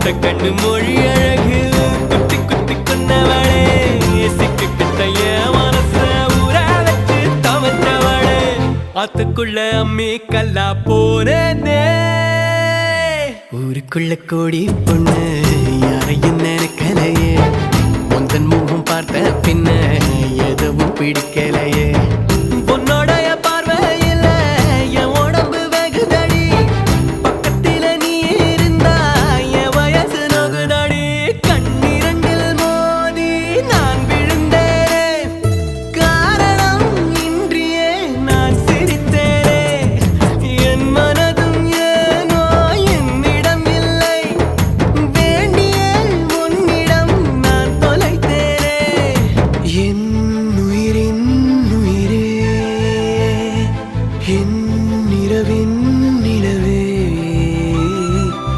கண்ணு மொழி அழகு குத்தி குத்தி கொன்னவளே சிக்கிக்கிட்ட மனச ஊற வச்சு தவற்றவளே ஆத்துக்குள்ள அம்மி கல்லா போனே ஊருக்குள்ள கோடி பொண்ணு யாரையும் நினைக்கலையே உந்தன் முகம் பார்த்த பின்ன எதுவும் பிடிக்கலையே